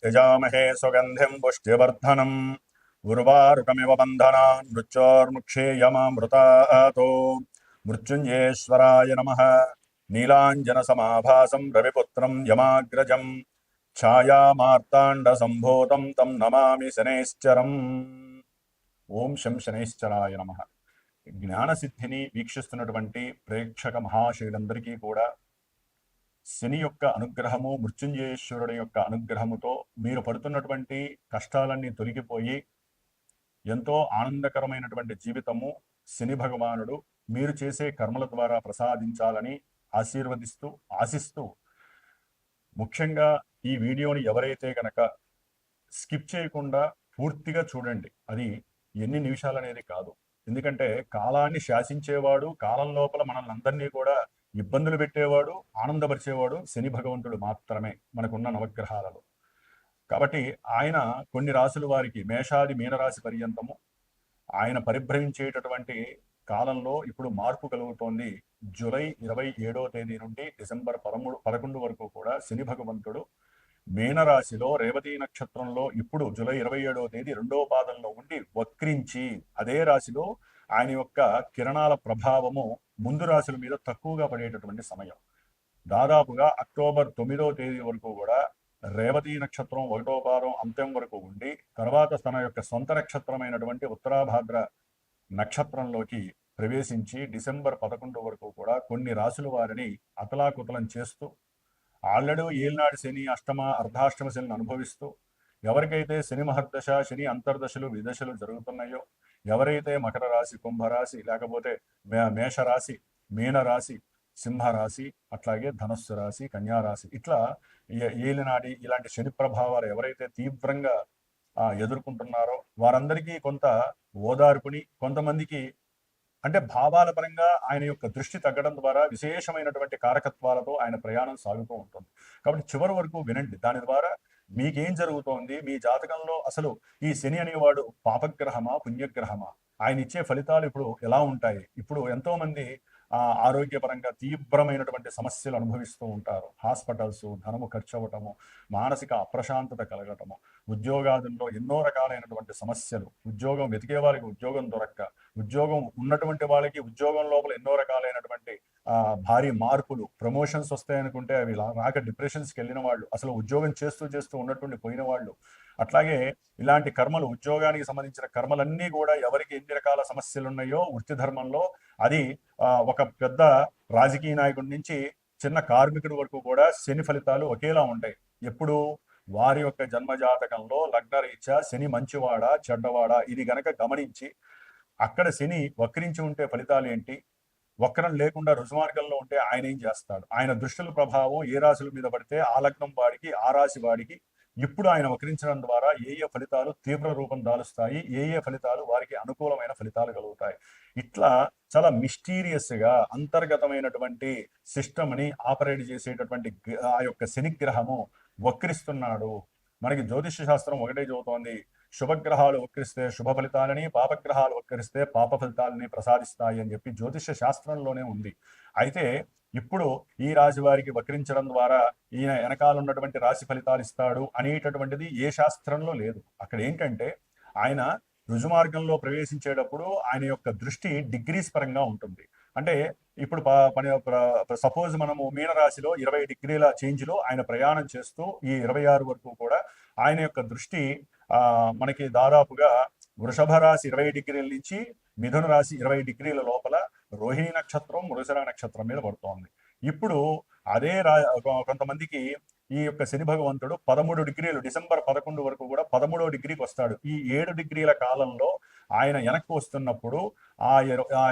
యజామహే సుగంధిం పుష్టివర్ధనం ఉర్వారుకమివ బంధనాన్ మృత్యోర్ముక్షేయమామృతాతో మృత్యుంజయేశ్వరాయ నమః. నీలాంజన సమాభాసం రవిపుత్రం యమాగ్రజం ఛాయామార్తాండ సంభూతం తం నమామి శనైశ్చరం. ఓం శం శనైశ్చరాయ నమః. జ్ఞానసిద్ధిని వీక్షిస్తున్నటువంటి ప్రేక్షక మహాశయులందరికీ కూడా శని యొక్క అనుగ్రహము, మృత్యుంజయేశ్వరుడి యొక్క అనుగ్రహముతో మీరు పడుతున్నటువంటి కష్టాలన్నీ తొలగిపోయి ఎంతో ఆనందకరమైనటువంటి జీవితము శని భగవానుడు మీరు చేసే కర్మల ద్వారా ప్రసాదించాలని ఆశీర్వదిస్తూ ఆశిస్తూ, ముఖ్యంగా ఈ వీడియోని ఎవరైతే కనుక స్కిప్ చేయకుండా పూర్తిగా చూడండి. అది ఎన్ని నిమిషాలు అనేది కాదు, ఎందుకంటే కాలాన్ని శాసించేవాడు, కాలం లోపల మనల్ని అందరినీ కూడా ఇబ్బందులు పెట్టేవాడు, ఆనందపరిచేవాడు శని భగవంతుడు మాత్రమే మనకున్న నవగ్రహాలలో. కాబట్టి ఆయన కొన్ని రాశుల వారికి మేషాది మీనరాశి పర్యంతము ఆయన పరిభ్రమించేటటువంటి కాలంలో ఇప్పుడు మార్పు కలుగుతోంది. జూలై 27వ తేదీ నుండి డిసెంబర్ 11 వరకు కూడా శని భగవంతుడు మీనరాశిలో రేవతి నక్షత్రంలో ఇప్పుడు జూలై 27వ తేదీ 2వ పాదంలో ఉండి వక్రించి అదే రాశిలో ఆయన యొక్క కిరణాల ప్రభావము ముందు రాశుల మీద తక్కువగా పడేటటువంటి సమయం. దాదాపుగా అక్టోబర్ 9వ తేదీ వరకు కూడా రేవతి నక్షత్రం 1వ పాదం అంత్యం వరకు ఉండి తర్వాత తన యొక్క సొంత నక్షత్రమైనటువంటి ఉత్తరాభాద్ర నక్షత్రంలోకి ప్రవేశించి డిసెంబర్ 11 వరకు కూడా కొన్ని రాశుల వారిని అతలాకుతలం చేస్తూ ఆల్రెడీ ఏలినాడు శని, అష్టమ అర్ధాష్టమ శనిని అనుభవిస్తూ, ఎవరికైతే శని మహర్దశ, శని అంతర్దశలు విదశలు జరుగుతున్నాయో, ఎవరైతే మకర రాశి, కుంభరాశి, లేకపోతే మేషరాశి, మీనరాశి, సింహరాశి, అట్లాగే ధనస్సు రాశి, కన్యారాశి, ఇట్లా ఏలినాడి ఇలాంటి శని ప్రభావాలు ఎవరైతే తీవ్రంగా ఎదుర్కొంటున్నారో వారందరికీ కొంత ఓదార్పుని, కొంతమందికి అంటే భావాల పరంగా ఆయన యొక్క దృష్టి తగ్గడం ద్వారా విశేషమైనటువంటి కారకత్వాలతో ఆయన ప్రయాణం సాగుతూ ఉంటుంది. కాబట్టి చివరి వరకు వినండి. దాని ద్వారా మీకేం జరుగుతోంది, మీ జాతకంలో అసలు ఈ శని అనేవాడు పాపగ్రహమా పుణ్యగ్రహమా, ఆయన ఇచ్చే ఫలితాలు ఇప్పుడు ఎలా ఉంటాయి. ఇప్పుడు ఎంతో మంది ఆరోగ్యపరంగా తీవ్రమైనటువంటి సమస్యలు అనుభవిస్తూ ఉంటారు. హాస్పిటల్స్, ధనము ఖర్చు అవ్వటము, మానసిక అప్రశాంతత కలగటము, ఉద్యోగాదుల్లో ఎన్నో రకాలైనటువంటి సమస్యలు, ఉద్యోగం వెతికే వాళ్ళకి ఉద్యోగం దొరక్క, ఉద్యోగం ఉన్నటువంటి వాళ్ళకి ఉద్యోగం లోపల ఎన్నో రకాలైనటువంటి భారీ మార్పులు, ప్రమోషన్స్ వస్తాయనుకుంటే అవి రాక డిప్రెషన్స్కి వెళ్ళిన వాళ్ళు, అసలు ఉద్యోగం చేస్తూ ఉన్నటువంటి పోయిన వాళ్ళు, అట్లాగే ఇలాంటి కర్మలు, ఉద్యోగానికి సంబంధించిన కర్మలన్నీ కూడా ఎవరికి ఎన్ని రకాల సమస్యలు ఉన్నాయో వృత్తి ధర్మంలో, అది ఒక పెద్ద రాజకీయ నాయకుడి నుంచి చిన్న కార్మికుడి వరకు కూడా శని ఫలితాలు ఒకేలా ఉంటాయి. ఎప్పుడు వారి యొక్క జన్మజాతకంలో లగ్నరీత్యా శని మంచివాడా చెడ్డవాడా ఇది గనక గమనించి, అక్కడ శని వక్రించి ఉంటే ఫలితాలు ఏంటి, వక్రం లేకుండా రుజుమార్గంలో ఉంటే ఆయన ఏం చేస్తాడు, ఆయన దృష్టుల ప్రభావం ఏ రాశుల మీద పడితే ఆ లగ్నం వాడికి, ఆ రాశి వాడికి ఇప్పుడు ఆయన వక్రించడం ద్వారా ఏ ఫలితాలు తీవ్ర రూపం దాలుస్తాయి, ఏ ఫలితాలు వారికి అనుకూలమైన ఫలితాలు కలుగుతాయి. ఇట్లా చాలా మిస్టీరియస్గా అంతర్గతమైనటువంటి సిస్టమ్ని ఆపరేట్ చేసేటటువంటి ఆ యొక్క శనిగ్రహము వక్రిస్తున్నాడు. మనకి జ్యోతిష శాస్త్రం ఒకటే చెబుతోంది, శుభగ్రహాలు వక్రిస్తే శుభ ఫలితాలని, పాపగ్రహాలు వక్రిస్తే పాప ఫలితాలని ప్రసాదిస్తాయి అని చెప్పి జ్యోతిష శాస్త్రంలోనే ఉంది. అయితే ఇప్పుడు ఈ రాశి వారికి వక్రించడం ద్వారా ఈయన వెనకాల ఉన్నటువంటి రాశి ఫలితాలు ఇస్తాడు అనేటటువంటిది ఏ శాస్త్రంలో లేదు. అక్కడ ఏంటంటే ఆయన రుజుమార్గంలో ప్రవేశించేటప్పుడు ఆయన యొక్క దృష్టి డిగ్రీస్ పరంగా ఉంటుంది. అంటే ఇప్పుడు సపోజ్ మనము మీనరాశిలో 20 డిగ్రీల చేంజ్లో ఆయన ప్రయాణం చేస్తూ ఈ 26 వరకు కూడా ఆయన యొక్క దృష్టి మనకి దాదాపుగా వృషభ రాశి 20 డిగ్రీల నుంచి మిథున రాశి 20 డిగ్రీల లోపల రోహిణి నక్షత్రం, మృగశిర నక్షత్రం మీద పడుతోంది. ఇప్పుడు అదే కొంతమందికి ఈ యొక్క శని భగవంతుడు 13 డిగ్రీలు డిసెంబర్ 11 వరకు కూడా 13వ డిగ్రీకి వస్తాడు. ఈ 7 డిగ్రీల కాలంలో ఆయన వెనక్కి వస్తున్నప్పుడు ఆ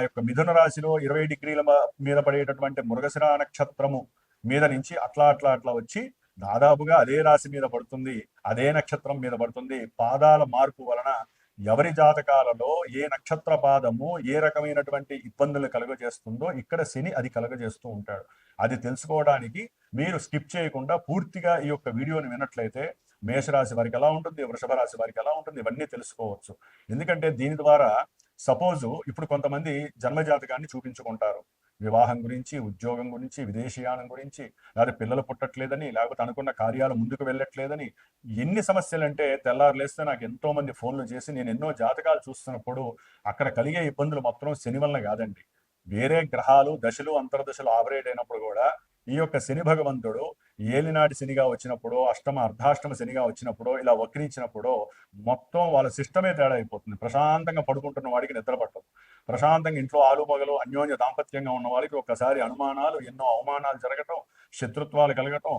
యొక్క మిథున రాశిలో 20 డిగ్రీల మీద పడేటటువంటి మృగశిర నక్షత్రము మీద నుంచి అట్లా వచ్చి దాదాపుగా అదే రాశి మీద పడుతుంది, అదే నక్షత్రం మీద పడుతుంది. పాదాల మార్పు వలన ఎవరి జాతకాలలో ఏ నక్షత్ర పాదము ఏ రకమైనటువంటి ఇబ్బందులు కలుగజేస్తుందో ఇక్కడ శని అది కలుగజేస్తూ ఉంటాడు. అది తెలుసుకోవడానికి మీరు స్కిప్ చేయకుండా పూర్తిగా ఈ యొక్క వీడియోని విన్నట్లయితే మేషరాశి వారికి ఎలా ఉంటుంది, వృషభ రాశి వారికి ఎలా ఉంటుంది, ఇవన్నీ తెలుసుకోవచ్చు. ఎందుకంటే దీని ద్వారా సపోజు ఇప్పుడు కొంతమంది జన్మజాతకాన్ని చూపించుకుంటారు. వివాహం గురించి, ఉద్యోగం గురించి, విదేశీయానం గురించి, లేకపోతే పిల్లలు పుట్టట్లేదని, లేకపోతే అనుకున్న కార్యాలు ముందుకు వెళ్ళట్లేదని, ఎన్ని సమస్యలంటే తెల్లారు లేస్తే నాకు ఎంతో మంది ఫోన్లు చేసి నేను ఎన్నో జాతకాలు చూస్తున్నప్పుడు అక్కడ కలిగే ఇబ్బందులు మొత్తం శని వలన కాదండి. వేరే గ్రహాలు దశలు అంతర్దశలు ఆపరేట్ అయినప్పుడు కూడా ఈ యొక్క శని భగవంతుడు ఏలినాటి శనిగా వచ్చినప్పుడు, అష్టమ అర్ధాష్టమ శనిగా వచ్చినప్పుడు, ఇలా వక్రించినప్పుడు మొత్తం వాళ్ళ సిస్టమే తేడా అయిపోతుంది. ప్రశాంతంగా పడుకుంటున్న వాడికి నిద్ర పట్టదు. ప్రశాంతంగా ఇంట్లో ఆలుమగలు అన్యోన్య దాంపత్యంగా ఉన్న వాళ్ళకి ఒక్కసారి అనుమానాలు, ఎన్నో అవమానాలు జరగటం, శత్రుత్వాలు కలగటం,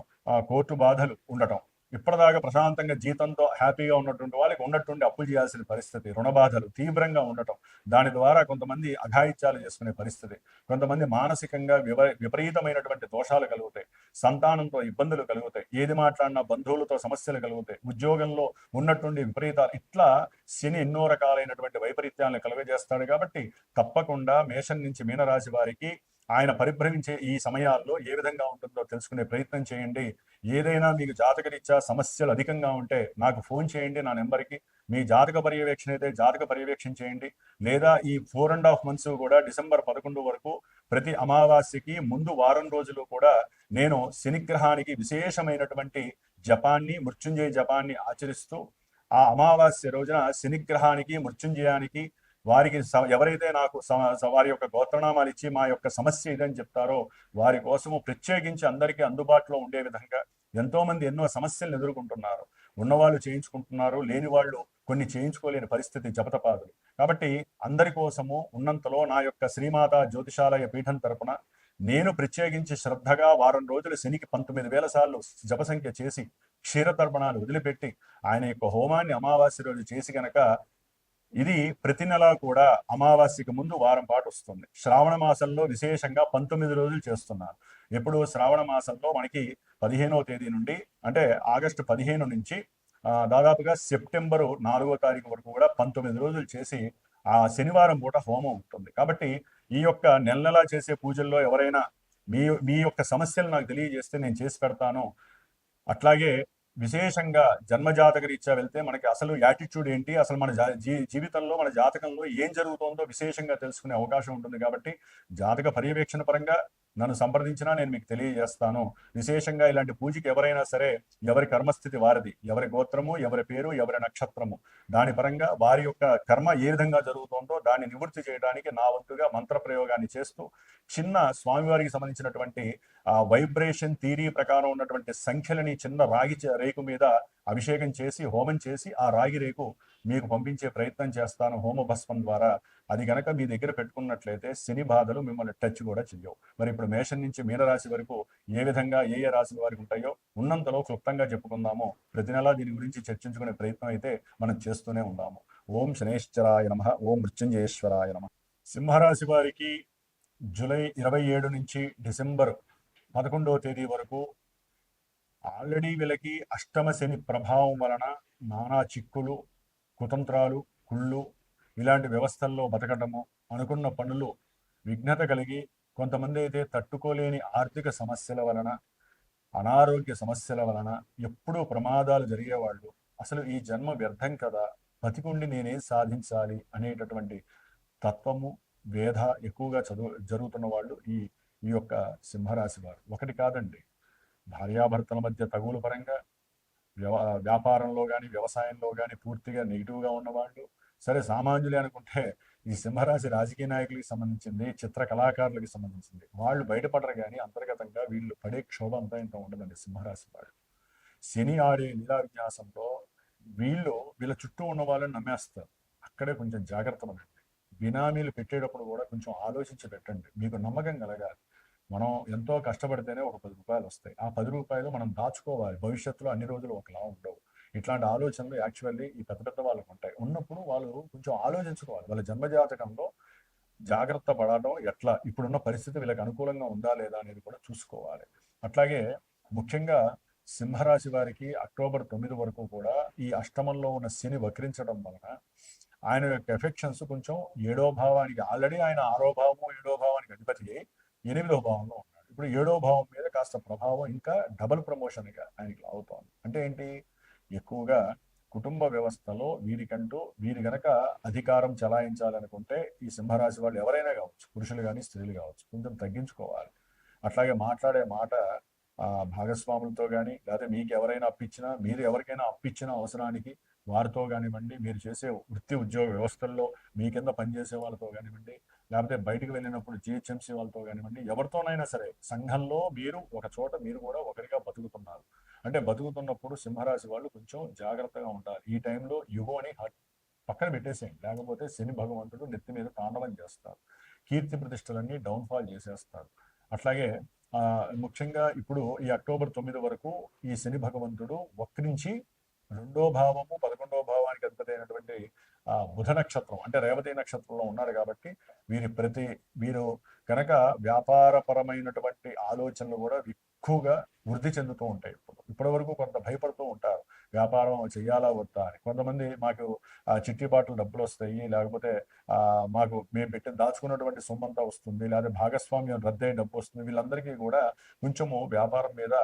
కోర్టు బాధలు ఉండటం. ఇప్పటిదాకా ప్రశాంతంగా జీతంతో హ్యాపీగా ఉన్నటువంటి వాళ్ళకి ఉన్నట్టుండి అప్పులు చేయాల్సిన పరిస్థితి, రుణ బాధలు తీవ్రంగా ఉండటం, దాని ద్వారా కొంతమంది అఘాయిత్యాలు చేసుకునే పరిస్థితి, కొంతమంది మానసికంగా విపరీతమైనటువంటి దోషాలు కలుగుతాయి, సంతానంతో ఇబ్బందులు కలుగుతాయి, ఏది మాట్లాడినా బంధువులతో సమస్యలు కలుగుతాయి, ఉద్యోగంలో ఉన్నట్టుండి విపరీతాలు, ఇట్లా శని ఎన్నో రకాలైనటువంటి వైపరీత్యాలను కలుగజేస్తాడు. కాబట్టి తప్పకుండా మేషం నుంచి మీనరాశి వారికి ఆయన పరిభ్రమించే ఈ సమయాల్లో ఏ విధంగా ఉంటుందో తెలుసుకునే ప్రయత్నం చేయండి. ఏదైనా మీకు జాతకరీత్యా సమస్యలు అధికంగా ఉంటే నాకు ఫోన్ చేయండి నా నెంబర్కి. మీ జాతక పర్యవేక్షణ అయితే జాతక పర్యవేక్షణ చేయండి. లేదా ఈ 4.5 months కూడా డిసెంబర్ 11 వరకు ప్రతి అమావాస్యకి ముందు వారం రోజులు కూడా నేను శనిగ్రహానికి విశేషమైనటువంటి జపాన్ని, మృత్యుంజయ జపాన్ని ఆచరిస్తూ ఆ అమావాస్య రోజున శనిగ్రహానికి, మృత్యుంజయానికి వారికి ఎవరైతే నాకు వారి యొక్క గోత్రనామాలు ఇచ్చి మా యొక్క సమస్య ఇదని చెప్తారో వారి కోసము ప్రత్యేకించి అందరికీ అందుబాటులో ఉండే విధంగా ఎంతో మంది ఎన్నో సమస్యలను ఎదుర్కొంటున్నారు. ఉన్నవాళ్ళు చేయించుకుంటున్నారు, లేని వాళ్ళు కొన్ని చేయించుకోలేని పరిస్థితి జపతపాదులు. కాబట్టి అందరి కోసము ఉన్నంతలో నా యొక్క శ్రీమాత జ్యోతిషాలయ పీఠం తరపున నేను ప్రత్యేకించి శ్రద్ధగా వారం రోజులు శనికి 19,000 సార్లు జపసంఖ్య చేసి క్షీరతర్పణాలు వదిలిపెట్టి ఆయన యొక్క హోమాన్ని అమావాస్య రోజు చేసి గనక ఇది ప్రతి నెల కూడా అమావాస్యకి ముందు వారం పాటు వస్తుంది. శ్రావణ మాసంలో విశేషంగా 19 రోజులు చేస్తున్నారు. ఎప్పుడు శ్రావణ మాసంలో మనకి 15వ తేదీ నుండి అంటే ఆగస్టు 15 నుంచి దాదాపుగా సెప్టెంబరు 4వ తారీఖు వరకు కూడా 19 రోజులు చేసి ఆ శనివారం పూట హోమం ఉంటుంది. కాబట్టి ఈ యొక్క నెల చేసే పూజల్లో ఎవరైనా మీ యొక్క సమస్యలు నాకు తెలియజేస్తే నేను చేసి పెడతాను. అట్లాగే విశేషంగా జన్మజాతక రీత్యా వెళ్తే మనకి అసలు యాటిట్యూడ్ ఏంటి, అసలు మన జీవితంలో మన జాతకంలో ఏం జరుగుతుందో విశేషంగా తెలుసుకునే అవకాశం ఉంటుంది. కాబట్టి జాతక పర్యవేక్షణ పరంగా నన్ను సంప్రదించినా నేను మీకు తెలియజేస్తాను. విశేషంగా ఇలాంటి పూజకి ఎవరైనా సరే ఎవరి కర్మస్థితి వారిది, ఎవరి గోత్రము, ఎవరి పేరు, ఎవరి నక్షత్రము, దాని పరంగా వారి యొక్క కర్మ ఏ విధంగా జరుగుతుందో దాన్ని నివృత్తి చేయడానికి నా వంతుగా మంత్ర ప్రయోగాన్ని చేస్తూ చిన్న స్వామివారికి సంబంధించినటువంటి వైబ్రేషన్ థియరీ ప్రకారం ఉన్నటువంటి సంఖ్యలని చిన్న రాగి రేకు మీద అభిషేకం చేసి హోమం చేసి ఆ రాగి రేకు మీకు పంపించే ప్రయత్నం చేస్తాను హోమ భస్మం ద్వారా. అది గనక మీ దగ్గర పెట్టుకున్నట్లయితే శని బాధలు మిమ్మల్ని టచ్ కూడా చెయ్యవు. మరి ఇప్పుడు మేషం నుంచి మీనరాశి వరకు ఏ విధంగా ఏ రాశి వారికి ఉంటాయో ఉన్నంతలో క్లుప్తంగా చెప్పుకుందాము. ప్రతి నెలా దీని గురించి చర్చించుకునే ప్రయత్నం అయితే మనం చేస్తూనే ఉన్నాము. ఓం శనేశ్వరాయ నమః, ఓం మృత్యుంజయేశ్వరాయ నమః. సింహరాశి వారికి జూలై 27 నుంచి డిసెంబర్ 11వ తేదీ వరకు ఆల్రెడీ వీళ్ళకి అష్టమ శని ప్రభావం వలన నానా చిక్కులు, కుతంత్రాలు, కుళ్ళు ఇలాంటి వ్యవస్థల్లో బతకటము, అనుకున్న పనులు విఘ్నత కలిగి, కొంతమంది అయితే తట్టుకోలేని ఆర్థిక సమస్యల వలన, అనారోగ్య సమస్యల వలన ఎప్పుడూ ప్రమాదాలు జరిగేవాళ్ళు, అసలు ఈ జన్మ వ్యర్థం కదా, బతికుండి నేనేం సాధించాలి అనేటటువంటి తత్వము, వేధ ఎక్కువగా జరుగుతున్న వాళ్ళు ఈ యొక్క సింహరాశి వారు. ఒకటి కాదండి, భార్యాభర్తల మధ్య తగువుల పరంగా, వ్యాపారంలో కానీ వ్యవసాయంలో కానీ పూర్తిగా నెగిటివ్గా ఉన్నవాళ్ళు, సరే సామాన్యులే అనుకుంటే ఈ సింహరాశి రాజకీయ నాయకులకి సంబంధించింది, చిత్ర కళాకారులకి సంబంధించింది, వాళ్ళు బయటపడరు కానీ అంతర్గతంగా వీళ్ళు పడే క్షోభ అంతా ఇంత ఉండదండి. సింహరాశి వాళ్ళు శని ఆడే లీలా విన్యాసంలో వీళ్ళ చుట్టూ ఉన్న వాళ్ళని నమ్మేస్తారు. అక్కడే కొంచెం జాగ్రత్త పడండి. బినామీలు పెట్టేటప్పుడు కూడా కొంచెం ఆలోచించి పెట్టండి. మీకు నమ్మకం కలగాలి. మనం ఎంతో కష్టపడితేనే ఒక 10 రూపాయలు వస్తాయి. ఆ 10 రూపాయలు మనం దాచుకోవాలి. భవిష్యత్తులో అన్ని రోజులు ఒకలా ఉండవు. ఇట్లాంటి ఆలోచనలు యాక్చువల్లీ ఈ పెద్ద వాళ్ళకు ఉంటాయి. ఉన్నప్పుడు వాళ్ళు కొంచెం ఆలోచించుకోవాలి. వాళ్ళ జన్మజాతకంలో జాగ్రత్త పడడం ఎట్లా, ఇప్పుడున్న పరిస్థితి వీళ్ళకి అనుకూలంగా ఉందా లేదా అనేది కూడా చూసుకోవాలి. అట్లాగే ముఖ్యంగా సింహరాశి వారికి అక్టోబర్ 9 వరకు కూడా ఈ అష్టమంలో ఉన్న శని వక్రించడం వలన ఆయన యొక్క ఎఫెక్షన్స్ కొంచెం 7వ భావానికి, ఆల్రెడీ ఆయన 6వ భావము 7వ భావానికి అధిపతి 8వ భావంలో ఉన్నాడు. ఇప్పుడు 7వ భావం మీద కాస్త ప్రభావం ఇంకా డబుల్ ప్రమోషన్గా ఆయనకి అవుతోంది. అంటే ఏంటి, ఎక్కువగా కుటుంబ వ్యవస్థలో వీరి గనక అధికారం చలాయించాలనుకుంటే ఈ సింహరాశి వాళ్ళు ఎవరైనా కావచ్చు, పురుషులు కానీ స్త్రీలు కావచ్చు, కొంచెం తగ్గించుకోవాలి. అట్లాగే మాట్లాడే మాట భాగస్వాములతో కానీ, లేకపోతే మీకు ఎవరైనా అప్పిచ్చినా, మీరు ఎవరికైనా అప్పిచ్చిన అవసరానికి వారితో కానివ్వండి, మీరు చేసే వృత్తి ఉద్యోగ వ్యవస్థల్లో మీ కింద పనిచేసే వాళ్ళతో కానివ్వండి, లేకపోతే బయటకు వెళ్ళినప్పుడు జిహెచ్ఎంసీ వాళ్ళతో కానివ్వండి, ఎవరితోనైనా సరే సంఘంలో మీరు ఒక చోట మీరు కూడా ఒకరిగా బతుకుతున్నారు అంటే బతుకుతున్నప్పుడు సింహరాశి వాళ్ళు కొంచెం జాగ్రత్తగా ఉండాలి. ఈ టైంలో యుగోని పక్కన పెట్టేసేయండి, లేకపోతే శని భగవంతుడు నెత్తి మీద తాండవం చేస్తారు, కీర్తి ప్రతిష్టలన్నీ డౌన్ఫాల్ చేసేస్తారు. అట్లాగే ముఖ్యంగా ఇప్పుడు ఈ అక్టోబర్ 9 వరకు ఈ శని భగవంతుడు వక్రించి 2వ భావము 11వ భావానికి అధిపతి అయినటువంటి బుధ నక్షత్రం అంటే రేవతి నక్షత్రంలో ఉన్నారు కాబట్టి వీరు కనుక వ్యాపారపరమైనటువంటి ఆలోచనలు కూడా ఎక్కువగా వృద్ధి చెందుతూ ఉంటాయి. ఇప్పటి వరకు కొంత భయపడుతూ ఉంటారు, వ్యాపారం చేయాలా వద్దా అని. కొంతమంది మాకు చిట్టిపాట్లు డబ్బులు వస్తాయి, లేకపోతే మాకు మేము పెట్టి దాచుకున్నటువంటి సొమ్మంతా వస్తుంది, లేదా భాగస్వామ్యం రద్దయి డబ్బు వస్తుంది. వీళ్ళందరికీ కూడా కొంచెము వ్యాపారం మీద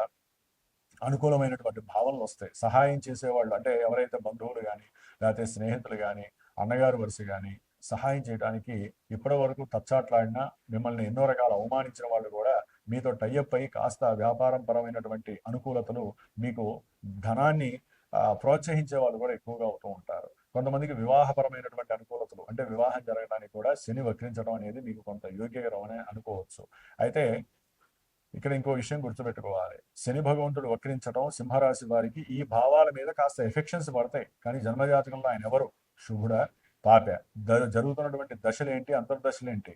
అనుకూలమైనటువంటి భావనలు వస్తాయి. సహాయం చేసేవాళ్ళు అంటే ఎవరైతే బంధువులు కానీ, లేకపోతే స్నేహితులు కానీ, అన్నగారు వరుస కానీ సహాయం చేయడానికి ఇప్పటి వరకు తచ్చాట్లాడినా మిమ్మల్ని ఎన్నో రకాల అవమానించిన వాళ్ళు కూడా మీతో టైఅప్ అయ్యి కాస్త వ్యాపారం పరమైనటువంటి అనుకూలతలు, మీకు ధనాన్ని ప్రోత్సహించే వాళ్ళు కూడా ఎక్కువగా అవుతూ ఉంటారు. కొంతమందికి వివాహపరమైనటువంటి అనుకూలతలు అంటే వివాహం జరగడానికి కూడా శని వక్రించడం అనేది మీకు కొంత యోగ్యకరం అని అనుకోవచ్చు. అయితే ఇక్కడ ఇంకో విషయం గుర్తుపెట్టుకోవాలి, శని భగవంతుడు వక్రించడం సింహరాశి వారికి ఈ భావాల మీద కాస్త ఎఫెక్షన్స్ పడతాయి. కానీ జన్మజాతకంలో ఆయన ఎవరు, శుభుడ పాప, జరుగుతున్నటువంటి దశలేంటి, అంతర్దశలేంటి,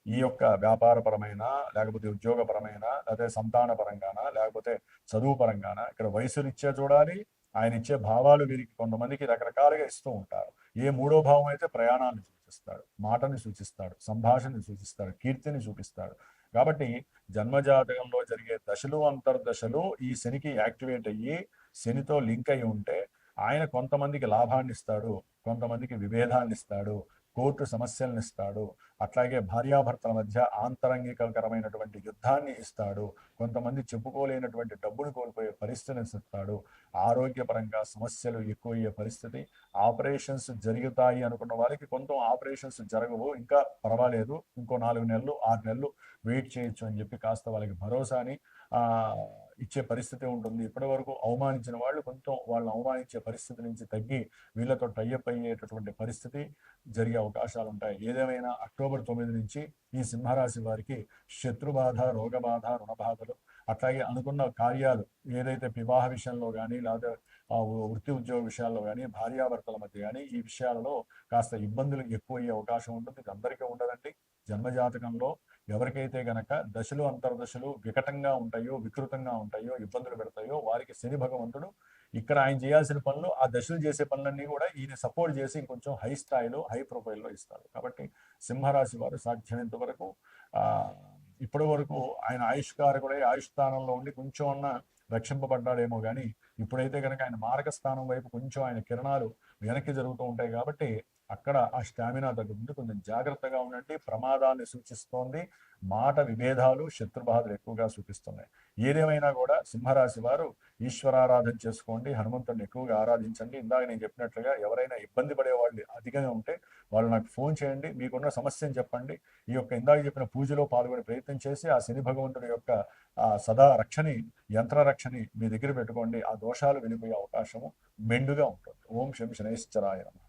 ఈ యొక్క వ్యాపారపరమైన, లేకపోతే ఉద్యోగపరమైన, లేకపోతే సంతాన పరంగానా, లేకపోతే చదువు పరంగానా, ఇక్కడ వయసునిచ్చే చూడాలి. ఆయన ఇచ్చే భావాలు వీరికి కొంతమందికి రకరకాలుగా ఇస్తూ ఉంటారు. ఏ 3వ భావం అయితే ప్రయాణాన్ని సూచిస్తాడు, మాటని సూచిస్తాడు, సంభాషణని సూచిస్తాడు, కీర్తిని చూపిస్తాడు. కాబట్టి జన్మజాతకంలో జరిగే దశలు అంతర్దశలు ఈ శనికి యాక్టివేట్ అయ్యి శనితో లింక్ అయి ఉంటే ఆయన కొంతమందికి లాభాన్ని ఇస్తాడు, కొంతమందికి విభేదాన్ని ఇస్తాడు, కోర్టు సమస్యలను ఇస్తాడు, అట్లాగే భార్యాభర్తల మధ్య ఆంతరంగికరమైనటువంటి యుద్ధాన్ని ఇస్తాడు, కొంతమంది చెప్పుకోలేనటువంటి డబ్బును కోల్పోయే పరిస్థితిని ఇస్తాడు, ఆరోగ్యపరంగా సమస్యలు ఎక్కువయ్యే పరిస్థితి, ఆపరేషన్స్ జరుగుతాయి అనుకున్న వారికి కొంత ఆపరేషన్స్ జరగవు, ఇంకా పర్వాలేదు, ఇంకో 4 నెలలు 6 నెలలు వెయిట్ చేయొచ్చు అని చెప్పి కాస్త వాళ్ళకి భరోసాని ఇచ్చే పరిస్థితి ఉంటుంది. ఇప్పటి వరకు అవమానించిన వాళ్ళు కొంచెం వాళ్ళని అవమానించే పరిస్థితి నుంచి తగ్గి వీళ్ళతో టైఅప్ అయ్యేటటువంటి పరిస్థితి జరిగే అవకాశాలు ఉంటాయి. ఏదేమైనా అక్టోబర్ 9 నుంచి ఈ సింహరాశి వారికి శత్రుబాధ, రోగబాధ, రుణబాధలు, అట్లాగే అనుకున్న కార్యాలు ఏదైతే వివాహ విషయంలో కానీ, లేదా వృత్తి ఉద్యోగ విషయాల్లో కానీ, భార్యాభర్తల మధ్య కానీ ఈ విషయాలలో కాస్త ఇబ్బందులు ఎక్కువయ్యే అవకాశం ఉంటుంది. ఇది అందరికీ ఉండదండి. జన్మజాతకంలో ఎవరికైతే గనక దశలు అంతర్దశలు వికటంగా ఉంటాయో, వికృతంగా ఉంటాయో, ఇబ్బందులు పెడతాయో వారికి శని భగవంతుడు ఇక్కడ ఆయన చేయాల్సిన పనులు, ఆ దశలు చేసే పనులన్నీ కూడా ఈయన సపోర్ట్ చేసి ఇంకొంచెం హై స్థాయిలో, హై ప్రొఫైల్లో ఇస్తారు. కాబట్టి సింహరాశి వారు సాధ్యమైనంత వరకు ఇప్పటి వరకు ఆయన ఆయుష్కారకుడై ఆయుష్ స్థానంలో ఉండి కొంచెం అన్న రక్షింపబడ్డాడేమో కానీ ఇప్పుడైతే కనుక ఆయన మారక స్థానం వైపు కొంచెం ఆయన కిరణాలు వెనక్కి జరుగుతూ ఉంటాయి. కాబట్టి అక్కడ ఆ స్టామినా తగ్గుతుంది. కొంచెం జాగ్రత్తగా ఉండండి. ప్రమాదాన్ని సూచిస్తోంది. మాట విభేదాలు, శత్రుబాధలు ఎక్కువగా సూచిస్తున్నాయి. ఏదేమైనా కూడా సింహరాశి వారు ఈశ్వరారాధన చేసుకోండి, హనుమంతుడిని ఎక్కువగా ఆరాధించండి. ఇందాక నేను చెప్పినట్లుగా ఎవరైనా ఇబ్బంది పడే వాళ్ళు అధికంగా ఉంటే వాళ్ళు నాకు ఫోన్ చేయండి, మీకున్న సమస్యను చెప్పండి. ఈ యొక్క ఇందాక చెప్పిన పూజలో పాల్గొనే ప్రయత్నం చేసి ఆ శని భగవంతుడి యొక్క సదా రక్షని, యంత్ర రక్షని మీ దగ్గర పెట్టుకోండి. ఆ దోషాలు వెళ్ళిపోయే అవకాశము మెండుగా ఉంటుంది. ఓం శం శనైశ్చరాయ నమః.